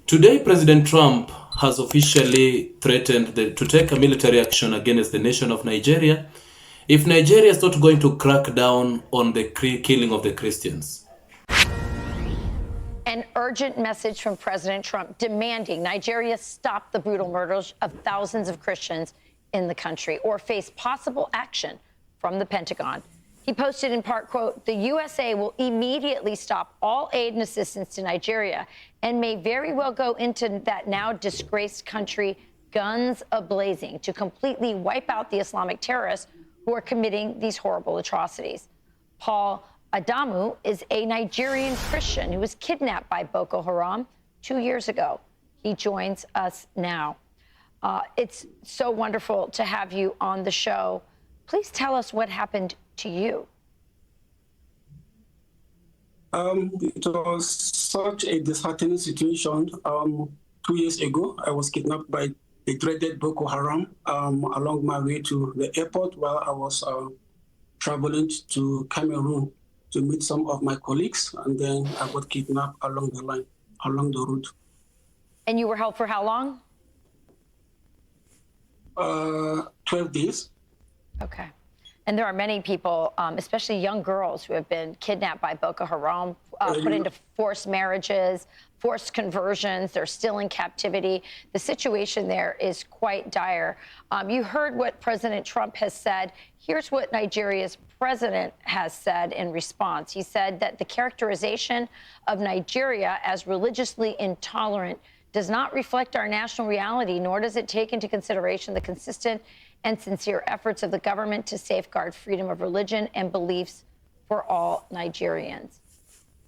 Today, President Trump has officially threatened to take a military action against the nation of Nigeria if Nigeria is not going to crack down on the killing of the Christians. An urgent message from President Trump demanding Nigeria stop the brutal murders of thousands of Christians in the country or face possible action from the Pentagon. He posted in part, quote, "The USA will immediately stop all aid and assistance to Nigeria and may very well go into that now disgraced country guns a-blazing to completely wipe out the Islamic terrorists who are committing these horrible atrocities." Paul Adamu is a Nigerian Christian who was kidnapped by Boko Haram 2 years ago. He joins us now. It's so wonderful to have you on the show. Please tell us what happened to you. It was such a disheartening situation. 2 years ago, I was kidnapped by the dreaded Boko Haram along my way to the airport while I was traveling to Cameroon to meet some of my colleagues, and then I got kidnapped along the line, along the route. And you were held for how long? 12 days. Okay. And there are many people, especially young girls, who have been kidnapped by Boko Haram, put into forced marriages, forced conversions. They're still in captivity. The situation there is quite dire. You heard what President Trump has said. Here's what Nigeria's president has said in response. He said that the characterization of Nigeria as religiously intolerant does not reflect our national reality, nor does it take into consideration the consistent and sincere efforts of the government to safeguard freedom of religion and beliefs for all Nigerians.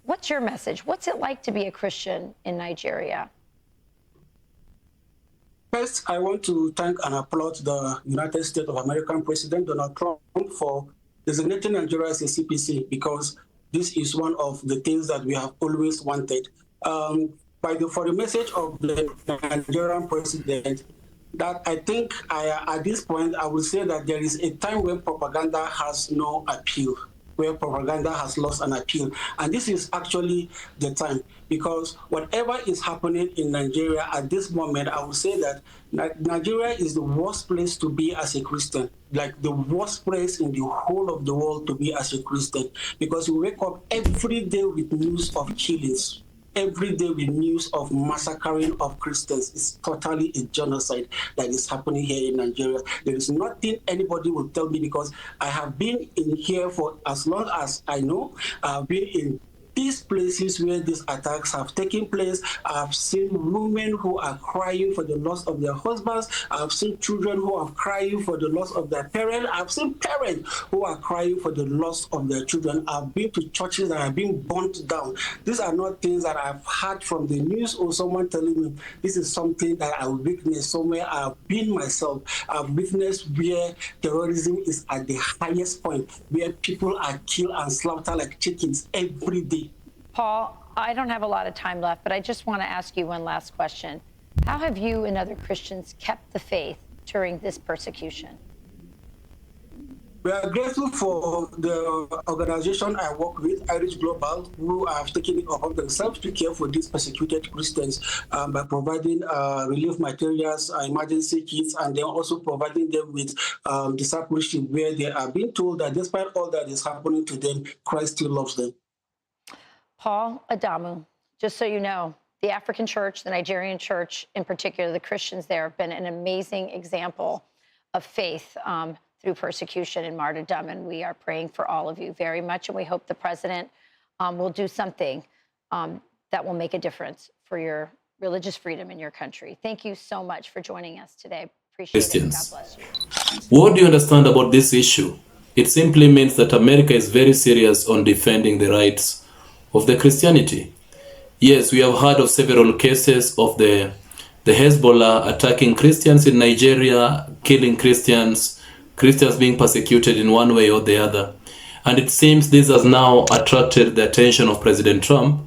What's your message? What's it like to be a Christian in Nigeria? First, I want to thank and applaud the United States of American President Donald Trump for designating Nigeria as a CPC, because this is one of the things that we have always wanted. For the message of the Nigerian president, that I think at this point, I will say that there is a time when propaganda has no appeal, where propaganda has lost an appeal. And this is actually the time, because whatever is happening in Nigeria at this moment, I will say that Nigeria is the worst place to be as a Christian, like the worst place in the whole of the world to be as a Christian, because we wake up every day with news of killings. Every day with news of massacring of Christians. It's totally a genocide that is happening here in Nigeria. There is nothing anybody will tell me, because I have been in here for as long as I know. I've been in these places where these attacks have taken place. I've seen women who are crying for the loss of their husbands. I've seen children who are crying for the loss of their parents. I've seen parents who are crying for the loss of their children. I've been to churches that have been burnt down. These are not things that I've heard from the news or someone telling me. This is something that I witnessed somewhere. I've been myself. I've witnessed where terrorism is at the highest point, where people are killed and slaughtered like chickens every day. Paul, I don't have a lot of time left, but I just want to ask you one last question. How have you and other Christians kept the faith during this persecution? We are grateful for the organization I work with, Irish Global, who have taken it upon themselves to care for these persecuted Christians by providing relief materials, emergency kits, and then also providing them with discipleship, where they are being told that despite all that is happening to them, Christ still loves them. Paul Adamu, just so you know, the African church, the Nigerian church in particular, the Christians there have been an amazing example of faith through persecution and martyrdom. And we are praying for all of you very much. And we hope the president will do something that will make a difference for your religious freedom in your country. Thank you so much for joining us today. Appreciate it. God bless you. What do you understand about this issue? It simply means that America is very serious on defending the rights of the Christianity. Yes, we have heard of several cases of the Hezbollah attacking Christians in Nigeria, killing Christians being persecuted in one way or the other. And it seems this has now attracted the attention of President Trump.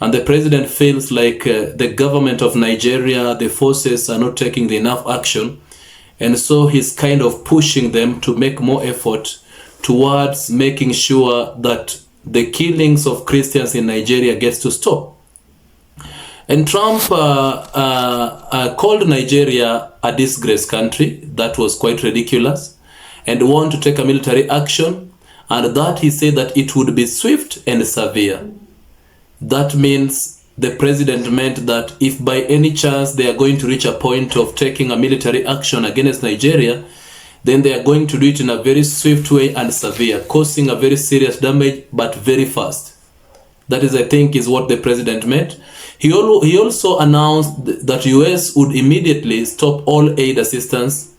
And the president feels like the government of Nigeria, the forces are not taking enough action. And so he's kind of pushing them to make more effort towards making sure that the killings of Christians in Nigeria gets to stop. And Trump called Nigeria a disgraced country. That was quite ridiculous, and want to take a military action, and that he said that it would be swift and severe. That means the president meant that if by any chance they are going to reach a point of taking a military action against Nigeria, then they are going to do it in a very swift way and severe, causing a very serious damage, but very fast. That is, I think, is what the president meant. He also announced that US would immediately stop all aid assistance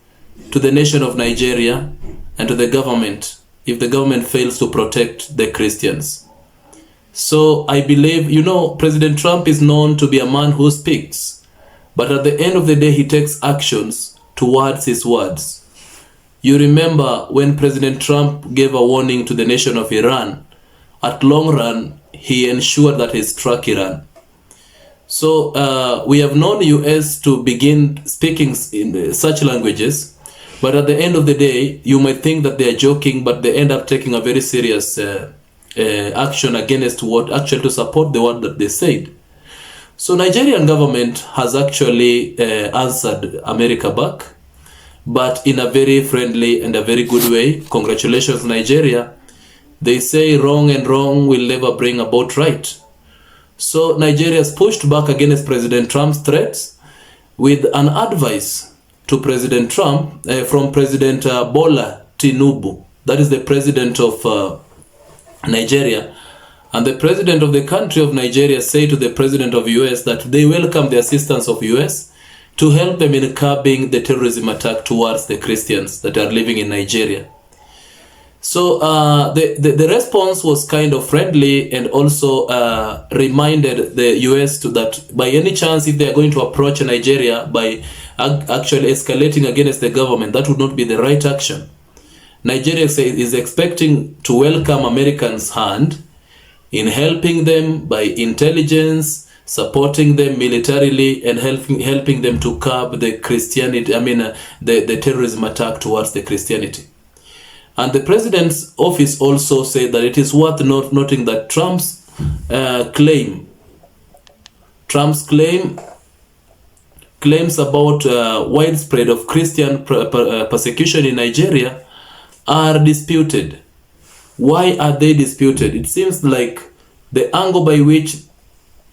to the nation of Nigeria and to the government if the government fails to protect the Christians. So I believe, President Trump is known to be a man who speaks, but at the end of the day, he takes actions towards his words. You remember when President Trump gave a warning to the nation of Iran, at long run, he ensured that he struck Iran. So we have known US to begin speaking in such languages, but at the end of the day, you might think that they are joking, but they end up taking a very serious action against what actually to support the word that they said. So Nigerian government has actually answered America back, but in a very friendly and a very good way. Congratulations, Nigeria. They say wrong and wrong will never bring about right. So Nigeria has pushed back against President Trump's threats with an advice to President Trump from President Bola Tinubu. That is the president of Nigeria. And the president of the country of Nigeria said to the president of US that they welcome the assistance of US to help them in curbing the terrorism attack towards the Christians that are living in Nigeria. So the response was kind of friendly, and also reminded the US to that by any chance, if they are going to approach Nigeria by actually escalating against the government, that would not be the right action. Nigeria is expecting to welcome Americans' hand in helping them by intelligence, supporting them militarily, and helping them to curb the Christianity, the terrorism attack towards the Christianity. And the president's office also said that it is worth noting that Trump's claims about widespread of Christian persecution in Nigeria are disputed. Why are they disputed? It seems like the angle by which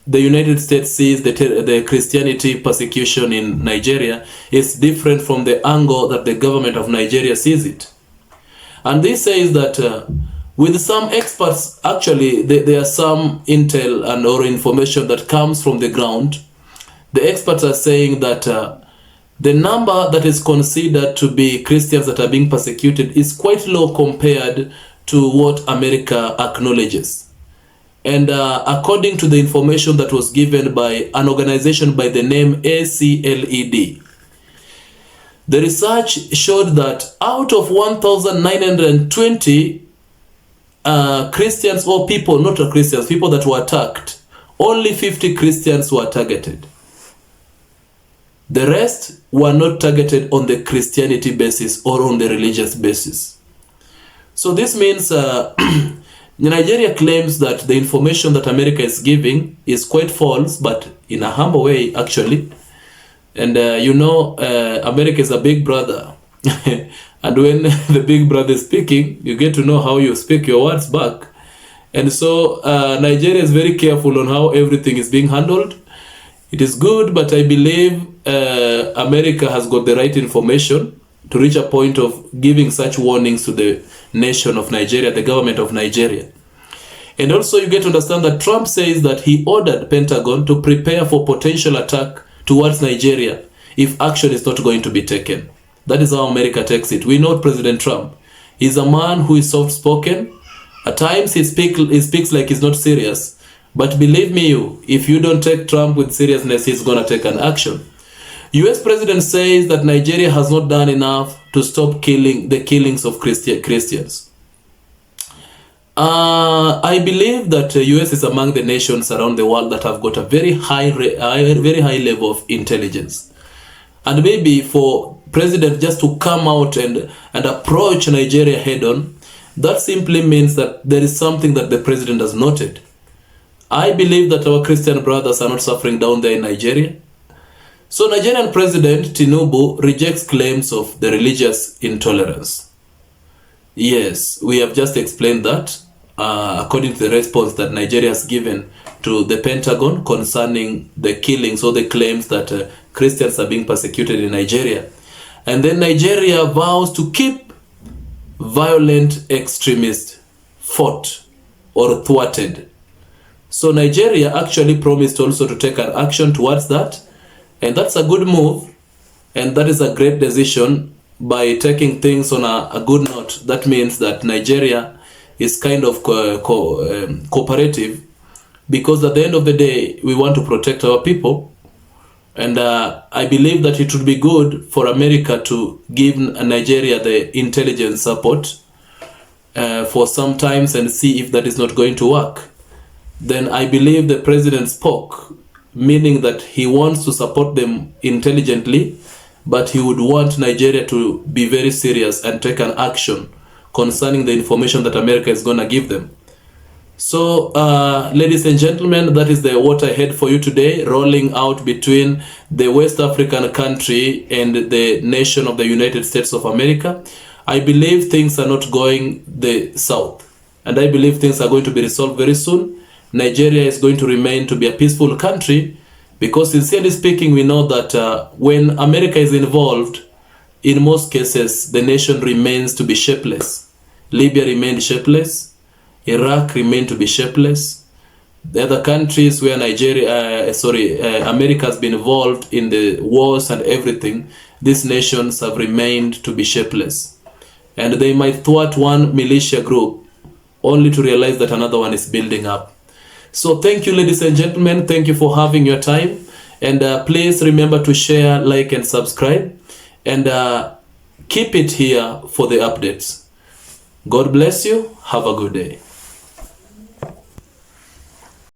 the United States sees the Christianity persecution in Nigeria is different from the angle that the government of Nigeria sees it. And this says that with some experts, actually, there are some intel and or information that comes from the ground. The experts are saying that the number that is considered to be Christians that are being persecuted is quite low compared to what America acknowledges. And according to the information that was given by an organization by the name ACLED, the research showed that out of 1,920 Christians or people, not Christians, people that were attacked, only 50 Christians were targeted. The rest were not targeted on the Christianity basis or on the religious basis. So this means Nigeria claims that the information that America is giving is quite false, but in a humble way, actually. And America is a big brother. And when the big brother is speaking, you get to know how you speak your words back. And so Nigeria is very careful on how everything is being handled. It is good, but I believe America has got the right information to reach a point of giving such warnings to the nation of Nigeria, the government of Nigeria. And also you get to understand that Trump says that he ordered Pentagon to prepare for potential attack towards Nigeria if action is not going to be taken. That is how America takes it. We know President Trump. He's a man who is soft-spoken. At times he speaks like he's not serious. But believe me, if you don't take Trump with seriousness, he's going to take an action. US President says that Nigeria has not done enough to stop the killings of Christians. I believe that US is among the nations around the world that have got a very high level of intelligence. And maybe for President just to come out and approach Nigeria head on, that simply means that there is something that the President has noted. I believe that our Christian brothers are not suffering down there in Nigeria. So Nigerian President Tinubu rejects claims of the religious intolerance. Yes, we have just explained that according to the response that Nigeria has given to the Pentagon concerning the killings or the claims that Christians are being persecuted in Nigeria. And then Nigeria vows to keep violent extremists fought or thwarted. So Nigeria actually promised also to take an action towards that. And that's a good move. And that is a great decision by taking things on a good note. That means that Nigeria is kind of cooperative, because at the end of the day, we want to protect our people. And I believe that it would be good for America to give Nigeria the intelligence support for some times and see if that is not going to work. Then I believe the president spoke, meaning that he wants to support them intelligently, but he would want Nigeria to be very serious and take an action concerning the information that America is going to give them. So, ladies and gentlemen, that is what I had for you today, rolling out between the West African country and the nation of the United States of America. I believe things are not going the south, and I believe things are going to be resolved very soon. Nigeria is going to remain to be a peaceful country, because sincerely speaking, we know that when America is involved, in most cases, the nation remains to be shapeless. Libya remained shapeless. Iraq remained to be shapeless. The other countries where America has been involved in the wars and everything, these nations have remained to be shapeless. And they might thwart one militia group only to realize that another one is building up. So thank you, ladies and gentlemen. Thank you for having your time. And please remember to share, like, and subscribe. And keep it here for the updates. God bless you. Have a good day.